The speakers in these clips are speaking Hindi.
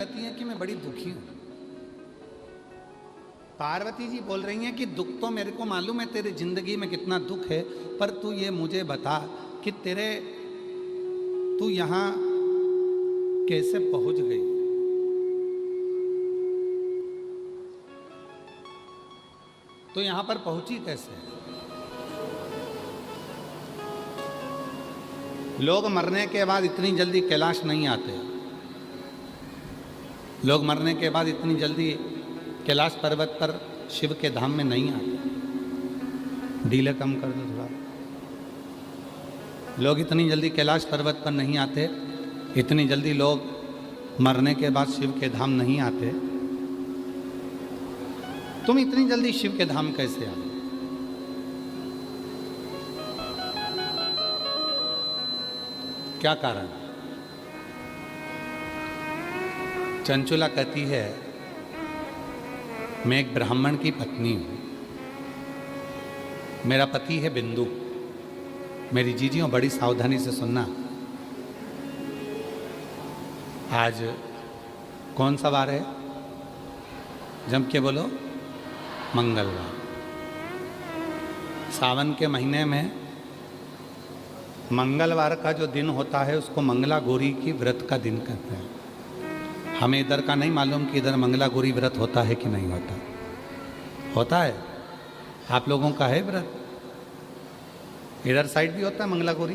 कहती हैं कि मैं बड़ी दुखी हूं। पार्वती जी बोल रही हैं कि दुख तो मेरे को मालूम है तेरी जिंदगी में कितना दुख है, पर तू ये मुझे बता कि तू यहां कैसे पहुंच गई। तो यहां पर पहुंची कैसे? लोग मरने के बाद इतनी जल्दी कैलाश नहीं आते। लोग मरने के बाद इतनी जल्दी कैलाश पर्वत पर शिव के धाम में नहीं आते। डीले कम कर दो थोड़ा। लोग इतनी जल्दी कैलाश पर्वत पर नहीं आते, इतनी जल्दी लोग मरने के बाद शिव के धाम नहीं आते। तुम इतनी जल्दी शिव के धाम कैसे आ गए? क्या कारण? चंचुला कहती है, मैं एक ब्राह्मण की पत्नी हूं। मेरा पति है बिंदु। मेरी जीजियों बड़ी सावधानी से सुनना। आज कौन सा वार है? जम के बोलो। मंगलवार। सावन के महीने में मंगलवार का जो दिन होता है उसको मंगला गौरी की व्रत का दिन कहते हैं। हमें इधर का नहीं मालूम कि इधर मंगला गौरी व्रत होता है कि नहीं होता। होता है? आप लोगों का है व्रत? इधर साइड भी होता है मंगला गौरी?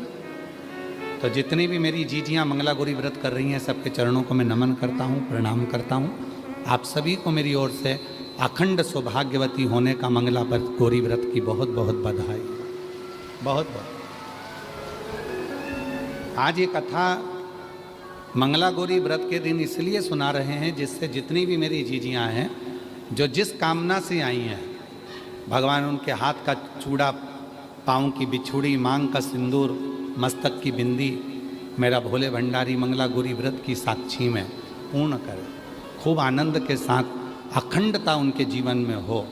तो जितनी भी मेरी जीजियाँ मंगला गौरी व्रत कर रही हैं, सबके चरणों को मैं नमन करता हूँ, प्रणाम करता हूँ। आप सभी को मेरी ओर से अखंड सौभाग्यवती होने का मंगला गौरी व्रत की बहुत बहुत बधाई। बहुत बहुत। आज ये कथा मंगला गौरी व्रत के दिन इसलिए सुना रहे हैं जिससे जितनी भी मेरी जीजियाँ हैं, जो जिस कामना से आई हैं, भगवान उनके हाथ का चूड़ा, पाँव की बिछुड़ी, मांग का सिंदूर, मस्तक की बिंदी मेरा भोले भंडारी मंगला गौरी व्रत की साक्षी में पूर्ण करे। खूब आनंद के साथ अखंडता उनके जीवन में हो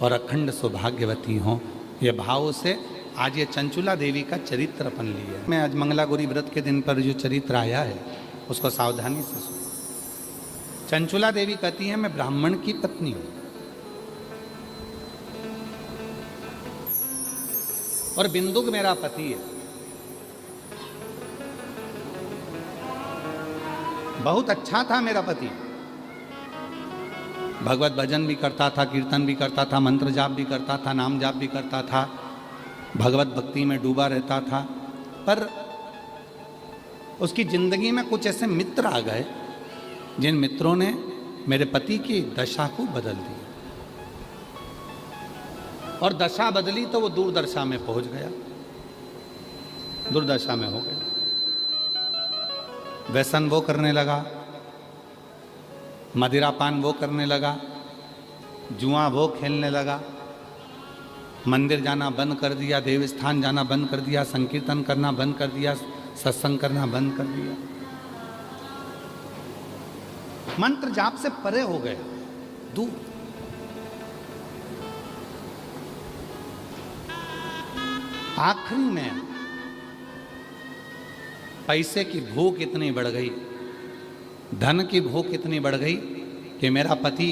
और अखंड सौभाग्यवती हो। ये भाव से आज ये चंचुला देवी का चरित्र अपन लिया। मैं आज मंगला गौरी व्रत के दिन पर जो चरित्र आया है उसको सावधानी से सुनो। चंचुला देवी कहती है, मैं ब्राह्मण की पत्नी हूं और बिंदुक मेरा पति है। बहुत अच्छा था मेरा पति। भगवत भजन भी करता था, कीर्तन भी करता था, मंत्र जाप भी करता था, नाम जाप भी करता था, भगवत भक्ति में डूबा रहता था। पर उसकी जिंदगी में कुछ ऐसे मित्र आ गए जिन मित्रों ने मेरे पति की दशा को बदल दिया। और दशा बदली तो वो दुर्दशा में पहुंच गया, दुर्दशा में हो गया। व्यसन वो करने लगा, मदिरापान वो करने लगा, जुआ वो खेलने लगा, मंदिर जाना बंद कर दिया, देवस्थान जाना बंद कर दिया, संकीर्तन करना बंद कर दिया, सत्संग करना बंद कर दिया। मंत्र जाप से परे हो गए, दूर। आखिरी में पैसे की भूख इतनी बढ़ गई, धन की भूख इतनी बढ़ गई कि मेरा पति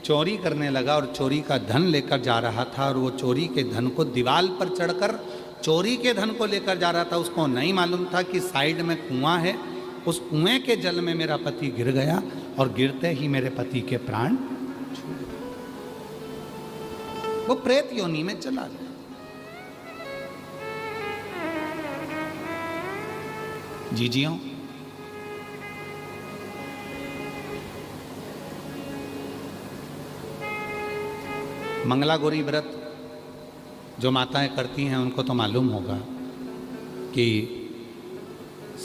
चोरी करने लगा और चोरी का धन लेकर जा रहा था। और वो चोरी के धन को दीवार पर चढ़कर चोरी के धन को लेकर जा रहा था। उसको नहीं मालूम था कि साइड में कुआं है। उस कुएं के जल में मेरा पति गिर गया और गिरते ही मेरे पति के प्राण छूट गए। वो प्रेत योनि में चला गया। जीजियों, मंगला गौरी व्रत जो माताएं करती हैं उनको तो मालूम होगा कि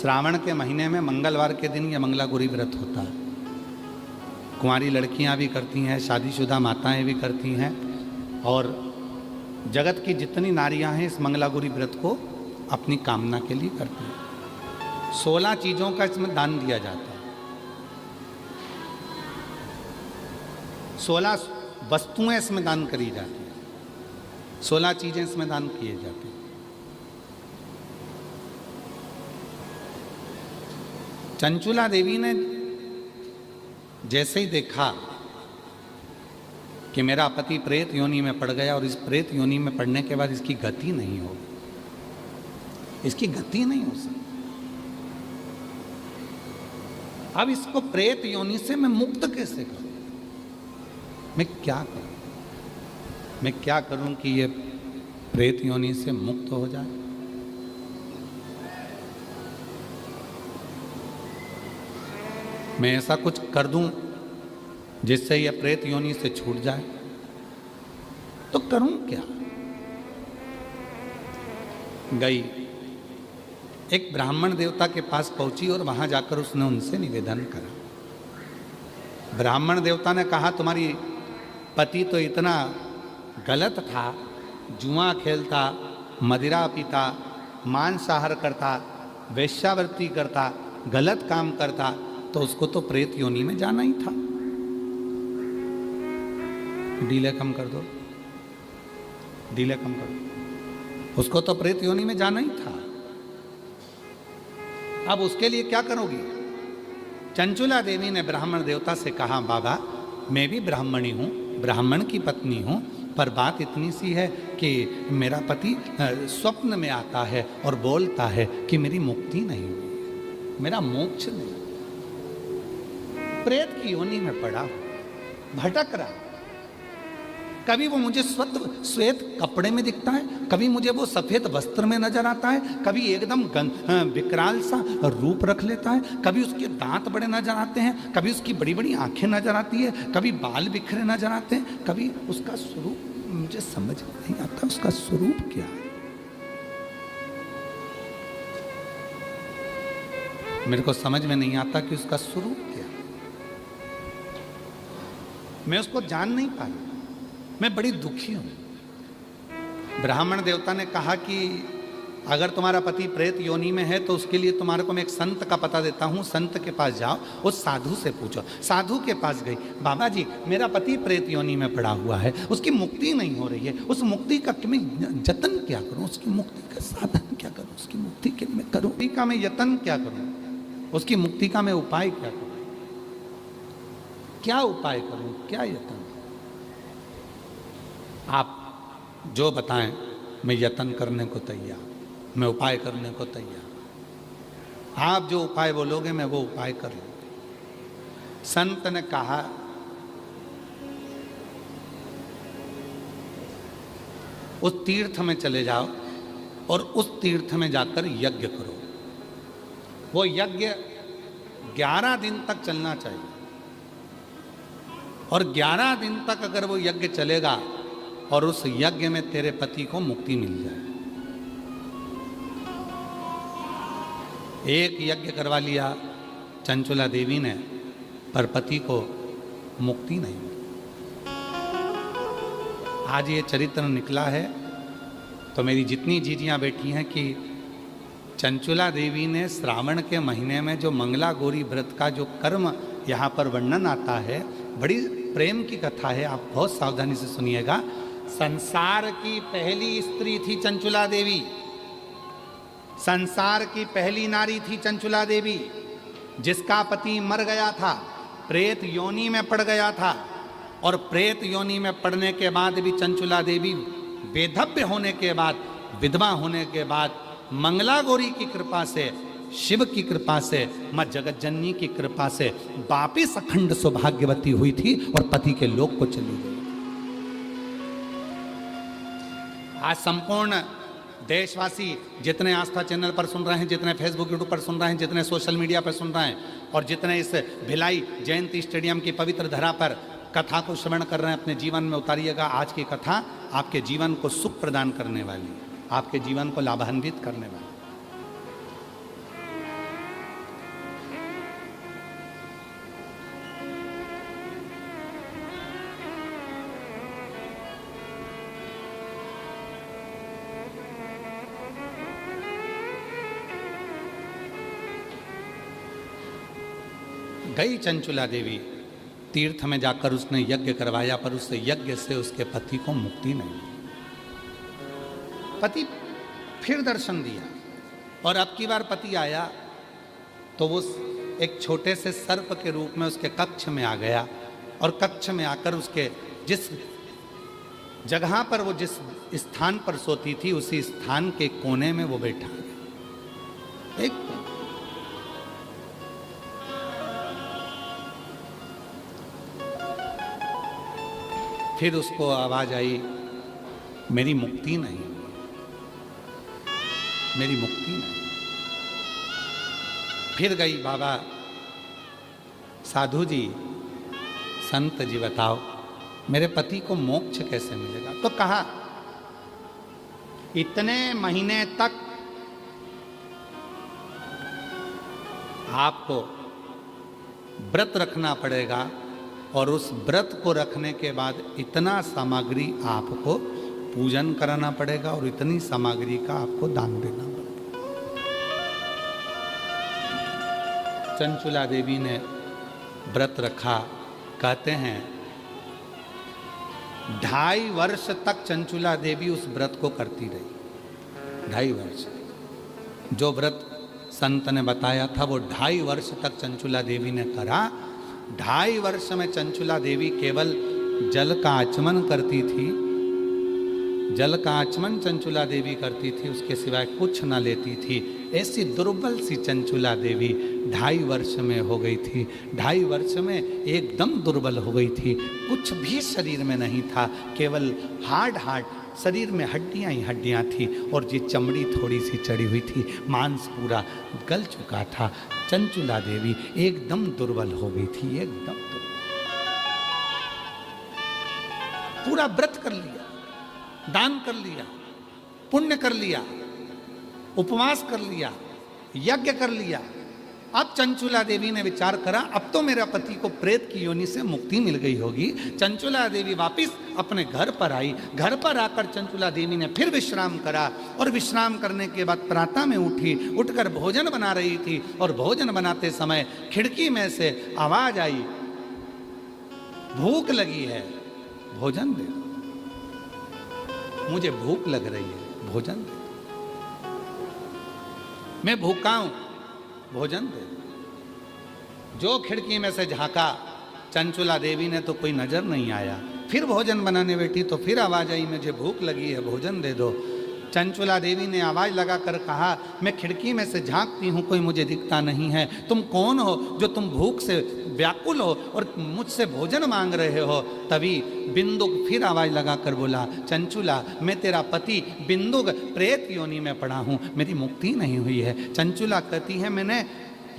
श्रावण के महीने में मंगलवार के दिन यह मंगला गौरी व्रत होता है। कुंवारी लड़कियां भी करती हैं, शादीशुदा माताएं भी करती हैं, और जगत की जितनी नारियां हैं इस मंगला गौरी व्रत को अपनी कामना के लिए करती हैं। 16 चीज़ों का इसमें दान दिया जाता है। 16 वस्तुएं इसमें दान करी जाती हैं, 16 चीजें इसमें दान किए जाते हैं। चंचुला देवी ने जैसे ही देखा कि मेरा पति प्रेत योनि में पड़ गया और इस प्रेत योनि में पड़ने के बाद इसकी गति नहीं होगी, इसकी गति नहीं हो सकती, अब इसको प्रेत योनि से मैं मुक्त कैसे करूं? मैं क्या करूं? मैं क्या करूं कि ये प्रेत योनि से मुक्त हो जाए? मैं ऐसा कुछ कर दूं जिससे यह प्रेत योनि से छूट जाए, तो करूं क्या? गई, एक ब्राह्मण देवता के पास पहुंची और वहां जाकर उसने उनसे निवेदन करा। ब्राह्मण देवता ने कहा, तुम्हारी पति तो इतना गलत था, जुआ खेलता, मदिरा पीता, मांसाहार करता, वेश्यावृत्ति करता, गलत काम करता, तो उसको तो प्रेत योनि में जाना ही था। डीले कम कर दो, डीले कम कर दो, उसको तो प्रेत योनि में जाना ही था। अब उसके लिए क्या करोगी? चंचुला देवी ने ब्राह्मण देवता से कहा, बाबा मैं भी ब्राह्मणी हूँ, ब्राह्मण की पत्नी हूँ, पर बात इतनी सी है कि मेरा पति स्वप्न में आता है और बोलता है कि मेरी मुक्ति नहीं हुई, मेरा मोक्ष नहीं, प्रेत की योनि में पड़ा, भटक रहा। कभी वो मुझे श्वेत कपड़े में दिखता है, कभी मुझे वो सफेद वस्त्र में नजर आता है, कभी एकदम विकराल सा रूप रख लेता है, कभी उसके दांत बड़े नजर आते हैं, कभी उसकी बड़ी बड़ी आंखें नजर आती है, कभी बाल बिखरे नजर आते हैं, कभी उसका स्वरूप मुझे समझ नहीं आता, उसका स्वरूप क्या है। मेरे को समझ में नहीं आता कि उसका स्वरूप क्या है, मैं उसको जान नहीं पाई, मैं बड़ी दुखी हूं। ब्राह्मण देवता ने कहा कि अगर तुम्हारा पति प्रेत योनि में है तो उसके लिए तुम्हारे को मैं एक संत का पता देता हूं, संत के पास जाओ, उस साधु से पूछो। साधु के पास गई, बाबा जी मेरा पति प्रेत योनि में पड़ा हुआ है, उसकी मुक्ति नहीं हो रही है, उस मुक्ति का मैं यत्न क्या करूं, उसकी मुक्ति का साधन क्या करूं, उसकी मुक्ति के मैं करूं का मैं यत्न क्या करूं, उसकी मुक्ति का मैं उपाय क्या करूं, क्या उपाय करूं, क्या यत्न? आप जो बताएं मैं यत्न करने को तैयार, मैं उपाय करने को तैयार, आप जो उपाय बोलोगे मैं वो उपाय कर लूंगी। संत ने कहा, उस तीर्थ में चले जाओ और उस तीर्थ में जाकर यज्ञ करो। वो यज्ञ 11 दिन तक चलना चाहिए और 11 दिन तक अगर वो यज्ञ चलेगा और उस यज्ञ में तेरे पति को मुक्ति मिल जाए। एक यज्ञ करवा लिया चंचुला देवी ने, पर पति को मुक्ति नहीं मिली। आज ये चरित्र निकला है तो मेरी जितनी जीजियां बैठी हैं कि चंचुला देवी ने श्रावण के महीने में जो मंगला गौरी व्रत का जो कर्म यहाँ पर वर्णन आता है, बड़ी प्रेम की कथा है, आप बहुत सावधानी से सुनिएगा। संसार की पहली स्त्री थी चंचुला देवी, संसार की पहली नारी थी चंचुला देवी, जिसका पति मर गया था, प्रेत योनि में पड़ गया था, और प्रेत योनि में पड़ने के बाद भी चंचुला देवी वेधव्य होने के बाद, विधवा होने के बाद, मंगला गौरी की कृपा से, शिव की कृपा से, मां जगत जननी की कृपा से वापिस अखंड सौभाग्यवती हुई थी और पति के लोक को चली गई। आज संपूर्ण देशवासी जितने आस्था चैनल पर सुन रहे हैं, जितने फेसबुक यूट्यूब पर सुन रहे हैं, जितने सोशल मीडिया पर सुन रहे हैं, और जितने इस भिलाई जयंती स्टेडियम की पवित्र धरा पर कथा को श्रवण कर रहे हैं, अपने जीवन में उतारिएगा। आज की कथा आपके जीवन को सुख प्रदान करने वाली, आपके जीवन को लाभान्वित करने वाली। गई चंचुला देवी तीर्थ में जाकर उसने यज्ञ करवाया, पर उस यज्ञ से उसके पति को मुक्ति नहीं। पति फिर दर्शन दिया और अब की बार पति आया तो वो एक छोटे से सर्प के रूप में उसके कक्ष में आ गया और कक्ष में आकर उसके जिस जगह पर वो जिस स्थान पर सोती थी उसी स्थान के कोने में वो बैठा गया। एक फिर उसको आवाज आई, मेरी मुक्ति नहीं, मेरी मुक्ति नहीं। फिर गई, बाबा साधु जी, संत जी बताओ मेरे पति को मोक्ष कैसे मिलेगा? तो कहा इतने महीने तक आपको व्रत रखना पड़ेगा और उस व्रत को रखने के बाद इतना सामग्री आपको पूजन कराना पड़ेगा और इतनी सामग्री का आपको दान देना पड़ेगा। चंचुला देवी ने व्रत रखा। कहते हैं 2.5 वर्ष तक चंचुला देवी उस व्रत को करती रही। 2.5 वर्ष जो व्रत संत ने बताया था वो 2.5 वर्ष तक चंचुला देवी ने करा। 2.5 वर्ष में चंचुला देवी केवल जल का आचमन करती थी, जल का आचमन चंचुला देवी करती थी, उसके सिवाय कुछ न लेती थी। ऐसी दुर्बल सी चंचुला देवी 2.5 वर्ष में हो गई थी। 2.5 वर्ष में एकदम दुर्बल हो गई थी, कुछ भी शरीर में नहीं था, केवल हार्ड शरीर में हड्डियां ही हड्डियां थी और ये चमड़ी थोड़ी सी चढ़ी हुई थी, मांस पूरा गल चुका था। चंचुला देवी एकदम दुर्बल हो गई थी, एकदम दुर्बल। पूरा व्रत कर लिया, दान कर लिया, पुण्य कर लिया, उपवास कर लिया, यज्ञ कर लिया। अब चंचुला देवी ने विचार करा अब तो मेरा पति को प्रेत की योनि से मुक्ति मिल गई होगी। चंचुला देवी वापस अपने घर पर आई। घर पर आकर चंचुला देवी ने फिर विश्राम करा और विश्राम करने के बाद प्रातः में उठी, उठकर भोजन बना रही थी और भोजन बनाते समय खिड़की में से आवाज आई, भूख लगी है, भोजन दे, मुझे भूख लग रही है, भोजन दे, मैं भूखा हूं, भोजन दे। जो खिड़की में से झांका, चंचुला देवी ने तो कोई नजर नहीं आया। फिर भोजन बनाने बैठी तो फिर आवाज आई, मुझे भूख लगी है, भोजन दे दो। चंचुला देवी ने आवाज लगाकर कहा, मैं खिड़की में से झांकती हूं, कोई मुझे दिखता नहीं है, तुम कौन हो जो तुम भूख से व्याकुल हो और मुझसे भोजन मांग रहे हो? तभी बिंदुक फिर आवाज लगाकर बोला, चंचुला मैं तेरा पति बिंदुक प्रेत योनि में पड़ा हूं, मेरी मुक्ति नहीं हुई है। चंचुला कहती है मैंने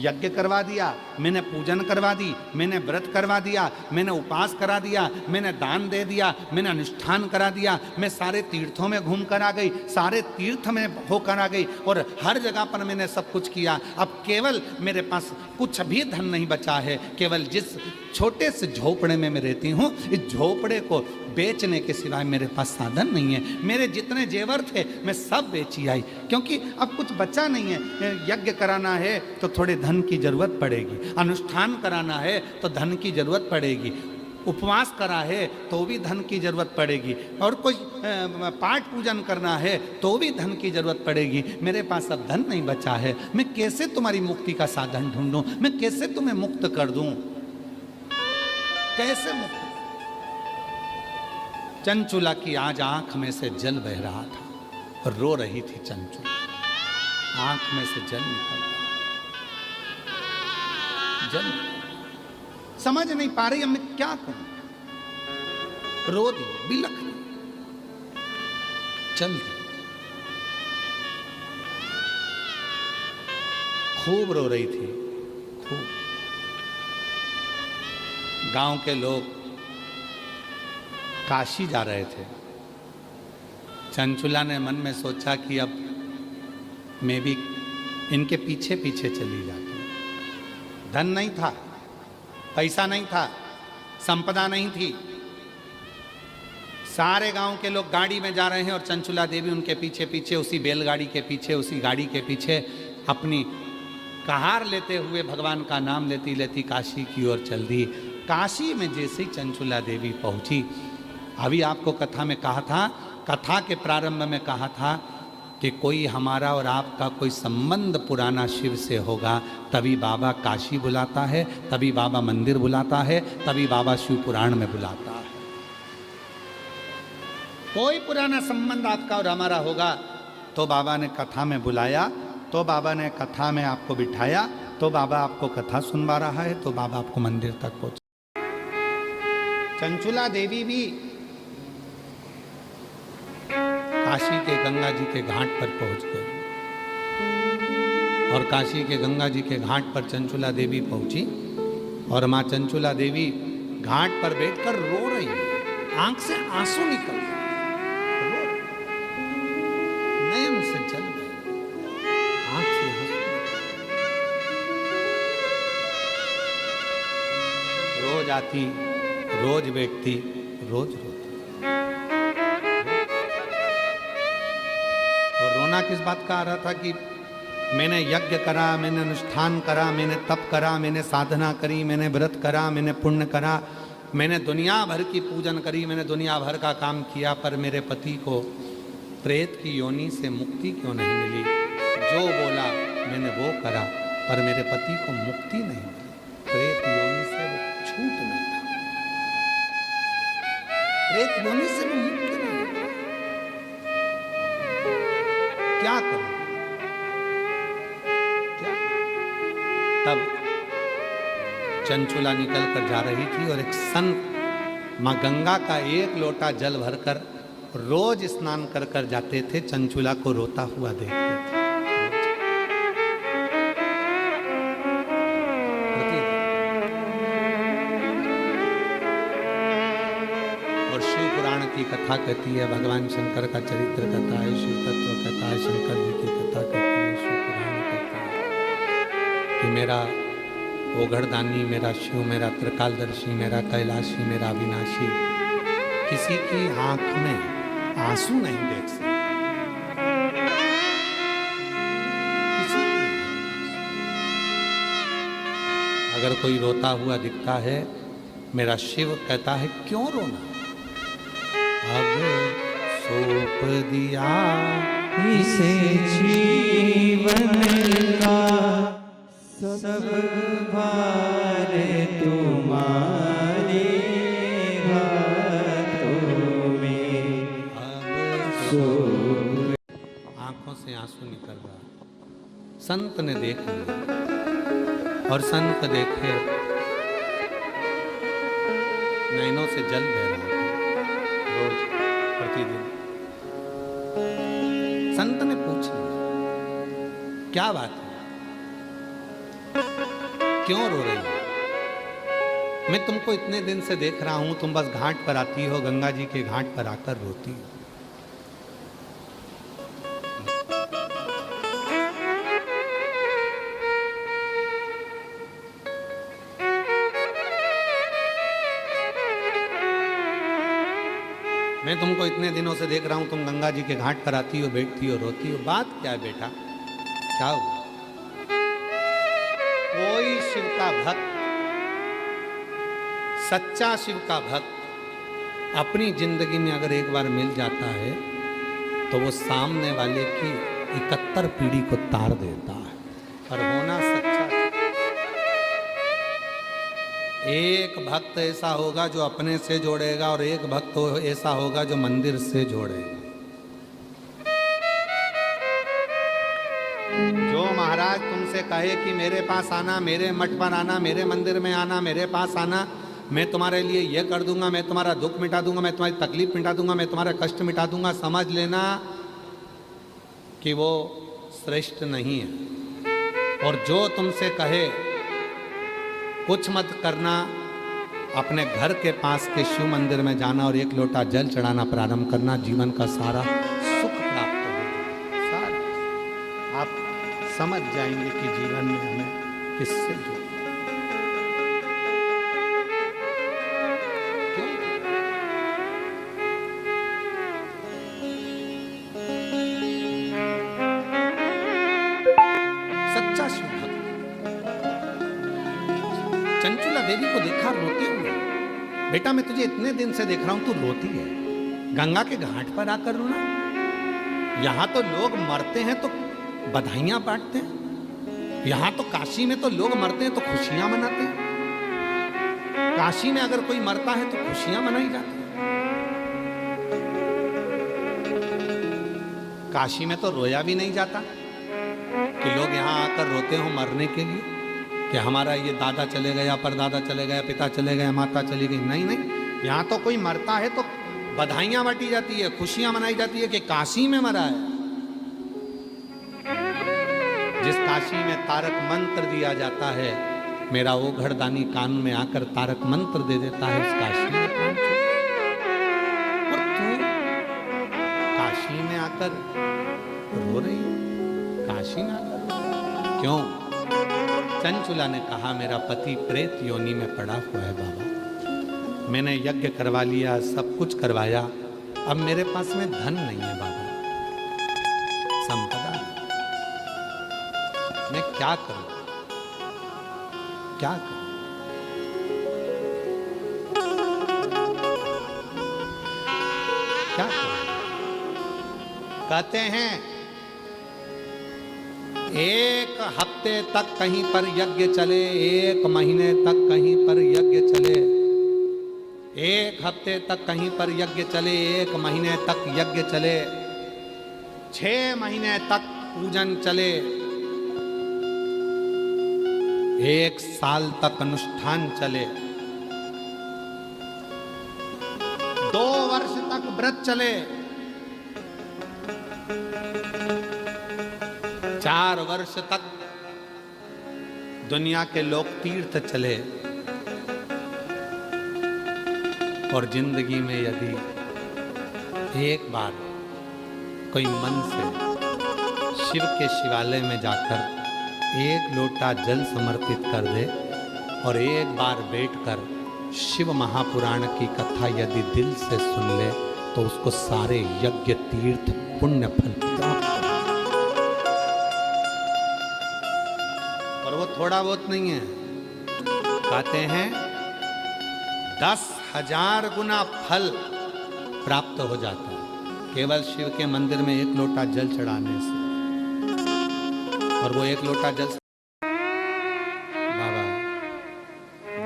यज्ञ करवा दिया, मैंने पूजन करवा दी, मैंने व्रत करवा दिया, मैंने उपवास करा दिया, मैंने दान दे दिया, मैंने अनुष्ठान करा दिया, मैं सारे तीर्थों में घूम कर आ गई, सारे तीर्थ में होकर आ गई और हर जगह पर मैंने सब कुछ किया। अब केवल मेरे पास कुछ भी धन नहीं बचा है, केवल जिस छोटे से झोपड़े में मैं रहती हूँ, इस झोपड़े को बेचने के सिवाय मेरे पास साधन नहीं है। मेरे जितने जेवर थे मैं सब बेची आई, क्योंकि अब कुछ बचा नहीं है। यज्ञ कराना है तो थोड़े धन की जरूरत पड़ेगी, अनुष्ठान कराना है तो धन की जरूरत पड़ेगी, उपवास करा है तो भी धन की जरूरत पड़ेगी, और कोई पाठ पूजन करना है तो भी धन की जरूरत पड़ेगी। मेरे पास अब धन नहीं बचा है, मैं कैसे तुम्हारी मुक्ति का साधन ढूंढूं, मैं कैसे तुम्हें मुक्त कर दूं, कैसे मुक्त? चंचुला की आज आंख में से जल बह रहा था और रो रही थी चंचुला, आंख में से जल निकल रहा, जल समझ नहीं पा रही अब मैं क्या करूं। रो दी, बिलख दी, चल दी, खूब रो रही थी, खूब। गांव के लोग काशी जा रहे थे। चंचुला ने मन में सोचा कि अब मैं भी इनके पीछे पीछे चली जाती हूं। धन नहीं था, पैसा नहीं था, संपदा नहीं थी, सारे गांव के लोग गाड़ी में जा रहे हैं और चंचुला देवी उनके पीछे पीछे, उसी बैलगाड़ी के पीछे, उसी गाड़ी के पीछे अपनी कहार लेते हुए भगवान का नाम लेती लेती काशी की ओर चल दी। काशी में जैसे ही चंचुला देवी पहुंची, अभी आपको कथा में कहा था, कथा के प्रारंभ में कहा था कि कोई हमारा और आपका कोई संबंध पुराना शिव से होगा, तभी बाबा काशी बुलाता है, तभी बाबा मंदिर बुलाता है, तभी बाबा शिव पुराण में बुलाता है। कोई पुराना संबंध आपका और हमारा होगा तो बाबा ने कथा में बुलाया, तो बाबा ने कथा में आपको बिठाया, तो बाबा आपको कथा सुनवा रहा है, तो बाबा आपको मंदिर तक पहुंचा। चंचुला देवी भी काशी के गंगा जी के घाट पर पहुंच गए, और काशी के गंगा जी के घाट पर चंचुला देवी पहुंची, और मां चंचुला देवी घाट पर बैठकर रो रही है, आंख से आंसू निकल रहे, नयन से जल गए, आंख से आंसू। रोज आती, रोज बैठती, रोज रोती। और रोना किस बात का आ रहा था कि मैंने यज्ञ करा, मैंने अनुष्ठान करा, मैंने तप करा, मैंने साधना करी, मैंने व्रत करा, मैंने पुण्य करा, मैंने दुनिया भर की पूजन करी, मैंने दुनिया भर का काम किया, पर मेरे पति को प्रेत की योनि से मुक्ति क्यों नहीं मिली। जो बोला मैंने वो करा, पर मेरे पति को मुक्ति नहीं मिली, प्रेत योनि से वो छूट नहीं था, प्रेत योनि से वो मुक्त नहीं था। क्या करूं, क्या? तब चंचुला निकल कर जा रही थी, और एक संत मां गंगा का एक लोटा जल भरकर रोज स्नान कर कर जाते थे, चंचुला को रोता हुआ देखते थे। और शिव पुराण की कथा कहती है, भगवान शंकर का चरित्र कहता है, शिव तत्व कहता है, शंकर जी की कथा कहती है, शिव पुराण कहता है कि मेरा ओघड़दानी, मेरा शिव, मेरा त्रिकालदर्शी, मेरा कैलाशी, मेरा अविनाशी किसी की आंख में आंसू नहीं देख सकता, किसी की। अगर कोई रोता हुआ दिखता है, मेरा शिव कहता है क्यों रोना, अब सौंप दिया इसे जीवन का सब भार तुम्हारे हाथों में, अब सौंप। आंखों से आंसू निकल रहा। संत ने देख लिया, और संत देखे नैनों से जल बह रहा था रोज प्रतिदिन। संत ने पूछ लिया क्या बात है, क्यों रो रही हो? मैं तुमको इतने दिन से देख रहा हूं, तुम बस घाट पर आती हो, गंगा जी के घाट पर आकर रोती हो। मैं तुमको इतने दिनों से देख रहा हूं, तुम गंगा जी के घाट पर आती हो, बैठती हो, रोती हो, बात क्या है बेटा, क्या हुआ? कोई शिव का भक्त, सच्चा शिव का भक्त अपनी जिंदगी में अगर एक बार मिल जाता है, तो वो सामने वाले की 71 पीढ़ी को तार देता है। और होना सच्चा, एक भक्त ऐसा होगा जो अपने से जोड़ेगा, और एक भक्त ऐसा होगा जो मंदिर से जोड़ेगा। जो महाराज तुमसे कहे कि मेरे पास आना, मेरे मठ पर आना, मेरे मंदिर में आना, मेरे पास आना, मैं तुम्हारे लिए ये कर दूंगा, मैं तुम्हारा दुख मिटा दूंगा, मैं तुम्हारी तकलीफ मिटा दूंगा, मैं तुम्हारा कष्ट मिटा दूंगा, समझ लेना कि वो श्रेष्ठ नहीं है। और जो तुमसे कहे कुछ मत करना, अपने घर के पास के शिव मंदिर में जाना और एक लोटा जल चढ़ाना प्रारंभ करना, जीवन का सारा सुख प्राप्त होगा। सारा आप समझ जाएंगे कि जीवन में हमें किससे जुड़ना। सच्चा शिव भक्त चंचुला देवी को देखा रोते हुए, बेटा मैं तुझे इतने दिन से देख रहा हूं, तू रोती है, गंगा के घाट पर आकर रोना। यहां तो लोग मरते हैं तो बधाइयां बांटते हैं, यहां तो काशी में तो लोग मरते हैं तो खुशियां मनाते हैं। काशी में अगर कोई मरता है तो खुशियां मनाई जाती हैं। काशी में तो रोया भी नहीं जाता कि लोग यहां आकर रोते हो मरने के लिए कि हमारा ये दादा चले गया, परदादा चले गया, पिता चले गए, माता चली गई। नहीं नहीं, यहां तो कोई मरता है तो बधाइयां बांटी जाती है, खुशियां मनाई जाती है कि काशी में मरा है। जिस काशी में तारक मंत्र दिया जाता है, मेरा वो घरदानी कान में आकर तारक मंत्र दे देता है, उस काशी में प्राण छूटे। और तू काशी में आकर रो रही हो, काशी में आकर क्यों? चंचुला ने कहा, मेरा पति प्रेत योनि में पड़ा हुआ है बाबा, मैंने यज्ञ करवा लिया, सब कुछ करवाया, अब मेरे पास में धन नहीं है बाबा, संपदा, मैं क्या करूं, क्या करूं? क्या करूं? कहते हैं एक हफ्ते तक कहीं पर यज्ञ चले, एक महीने तक कहीं पर यज्ञ चले, एक हफ्ते तक कहीं पर यज्ञ चले, एक महीने तक यज्ञ चले, 6 महीने तक पूजन चले, 1 साल तक अनुष्ठान चले, 2 वर्ष तक व्रत चले, 4 वर्ष तक दुनिया के लोग तीर्थ चले, और जिंदगी में यदि एक बार कोई मन से शिव के शिवालय में जाकर 1 लोटा जल समर्पित कर दे और एक बार बैठकर शिव महापुराण की कथा यदि दिल से सुन ले, तो उसको सारे यज्ञ तीर्थ पुण्य फल प्राप्त हो। और वो थोड़ा बहुत नहीं है, कहते हैं 10,000 गुना फल प्राप्त हो जाता है केवल शिव के मंदिर में 1 लोटा जल चढ़ाने से। और वो 1 लोटा जल बाबा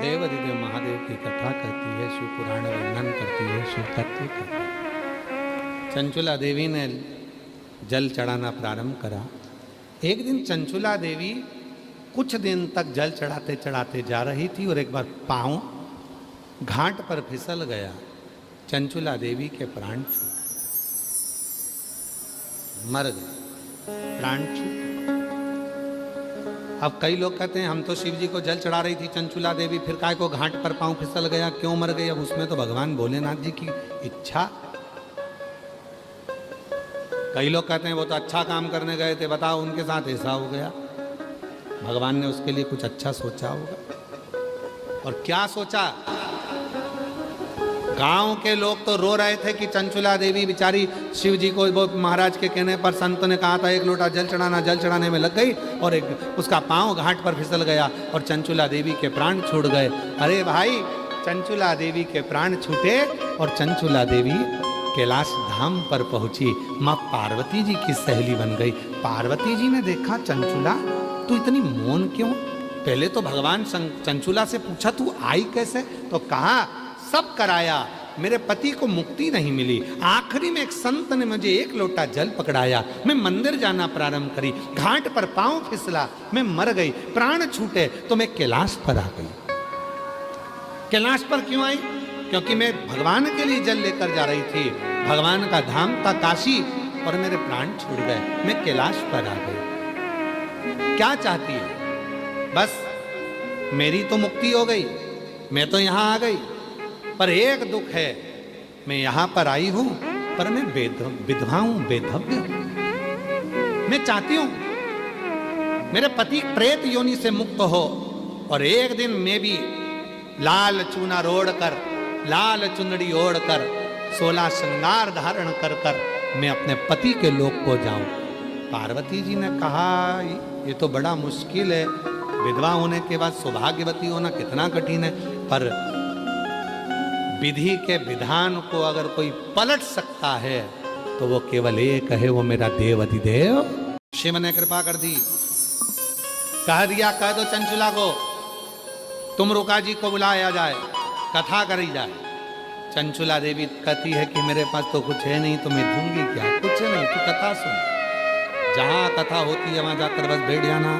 देव अधिदेव महादेव की कथा करती है, शिव पुराण वर्णन करती है, शिव तत्व करती है। चंचुला देवी ने जल चढ़ाना प्रारंभ करा। एक दिन चंचुला देवी कुछ दिन तक जल चढ़ाते चढ़ाते जा रही थी और एक बार पांव घाट पर फिसल गया। चंचुला देवी के प्राण छूट, मर गए, प्राण छूट। अब कई लोग कहते हैं हम तो शिव जी को जल चढ़ा रही थी चंचुला देवी, फिर काय को घाट पर पांव फिसल गया, क्यों मर गई? अब उसमें तो भगवान भोलेनाथ जी की इच्छा। कई लोग कहते हैं वो तो अच्छा काम करने गए थे, बताओ उनके साथ ऐसा हो गया। भगवान ने उसके लिए कुछ अच्छा सोचा होगा। और क्या सोचा? गांव के लोग तो रो रहे थे कि चंचुला देवी बेचारी शिव जी को, वो महाराज के कहने पर संत ने कहा था 1 लोटा जल चढ़ाना, जल चढ़ाने में लग गई और उसका पांव घाट पर फिसल गया और चंचुला देवी के प्राण छूट गए। अरे भाई, चंचुला देवी के प्राण छूटे और चंचुला देवी कैलाश धाम पर पहुंची, माँ पार्वती जी की सहेली बन गई। पार्वती जी ने देखा, चंचुला तू इतनी मौन क्यों? पहले तो भगवान चंचुला से पूछा तू आई कैसे, तो कहा सब कराया, मेरे पति को मुक्ति नहीं मिली। आखिरी में एक संत ने मुझे 1 लोटा जल पकड़ाया, मैं मंदिर जाना प्रारंभ करी, घाट पर पांव फिसला, मैं मर गई, प्राण छूटे तो मैं कैलाश पर आ गई। कैलाश पर क्यों आई? क्योंकि मैं भगवान के लिए जल लेकर जा रही थी, भगवान का धाम था काशी, और मेरे प्राण छूट गए, मैं कैलाश पर आ गई। क्या चाहती है? बस मेरी तो मुक्ति हो गई, मैं तो यहां आ गई, पर एक दुख है, मैं यहां पर आई हूं पर मैं विधवा हूं, बेधव्य हूं। मैं चाहती हूं मेरे पति प्रेत योनि से मुक्त हो और एक दिन मैं भी लाल चूना रोड़ कर, लाल चुंदड़ी ओढ़ कर, 16 श्रृंगार धारण कर कर मैं अपने पति के लोक को जाऊं। पार्वती जी ने कहा ये तो बड़ा मुश्किल है, विधवा होने के बाद सौभाग्यवती होना कितना कठिन है, पर विधि के विधान को अगर कोई पलट सकता है तो वो केवल एक है, वो मेरा देव अधिदेव। शिव ने कृपा कर दी, कह दिया कह दो चंचुला को तुम रुका जी को बुलाया जाए, कथा करी जाए। चंचुला देवी कहती है कि मेरे पास तो कुछ है नहीं, तो मैं दूंगी क्या, कुछ नहीं, तू कथा सुन, जहां कथा होती है वहां जाकर बस बैठ जाना।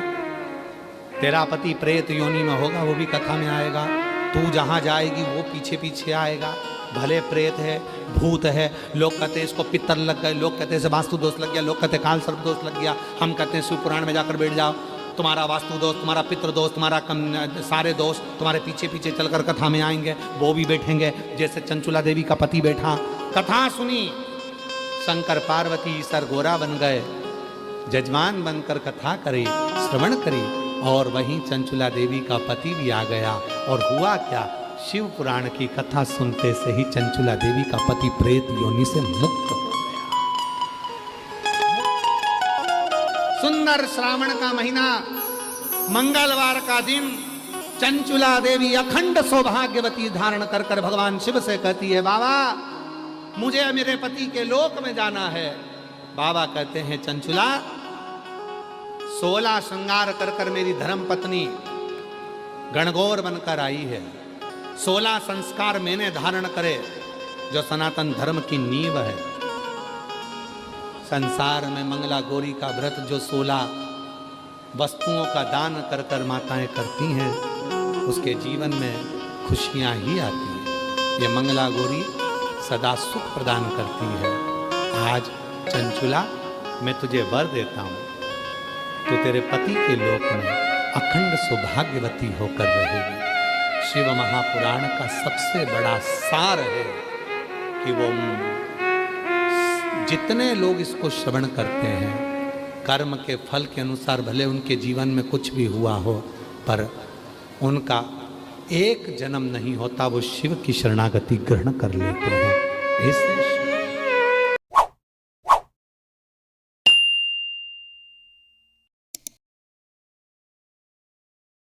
तेरा पति प्रेत योनि में होगा, वो भी कथा में आएगा, तू जहां जाएगी वो पीछे पीछे आएगा। भले प्रेत है, भूत है, लोग कहते हैं इसको पित्तर लग गए, लोग कहते हैं इसे वास्तु दोष लग गया, लोग कहते हैं काल सर्प दोष लग गया, हम कहते हैं शिव पुराण में जाकर बैठ जाओ, तुम्हारा वास्तु दोष, तुम्हारा पितृ दोष, तुम्हारा सारे दोष तुम्हारे पीछे पीछे चलकर कथा में आएंगे। वो भी बैठेंगे जैसे चंचुला देवी का पति बैठा, कथा सुनी, शंकर पार्वती ईसर गोरा बन गए, जजमान बनकर कथा करे, श्रवण करे, और वहीं चंचुला देवी का पति भी आ गया। और हुआ क्या, शिव पुराण की कथा सुनते से ही चंचुला देवी का पति प्रेत योनि से मुक्त हो गया। सुंदर श्रावण का महीना, मंगलवार का दिन, चंचुला देवी अखंड सौभाग्यवती धारण कर कर भगवान शिव से कहती है, बाबा मुझे मेरे पति के लोक में जाना है। बाबा कहते हैं, चंचुला 16 श्रृंगार कर कर मेरी धर्म पत्नी गणगौर बनकर आई है, 16 संस्कार मैंने धारण करे, जो सनातन धर्म की नींव है। संसार में मंगला गौरी का व्रत जो 16 वस्तुओं का दान कर कर माताएं करती हैं, उसके जीवन में खुशियां ही आती हैं। ये मंगला गौरी सदा सुख प्रदान करती है। आज चंचुला मैं तुझे वर देता हूँ, तो तेरे पति के लोक में अखंड सौभाग्यवती होकर रहेगी। शिव महापुराण का सबसे बड़ा सार है कि वो जितने लोग इसको श्रवण करते हैं, कर्म के फल के अनुसार भले उनके जीवन में कुछ भी हुआ हो, पर उनका एक जन्म नहीं होता, वो शिव की शरणागति ग्रहण कर लेते हैं। इससे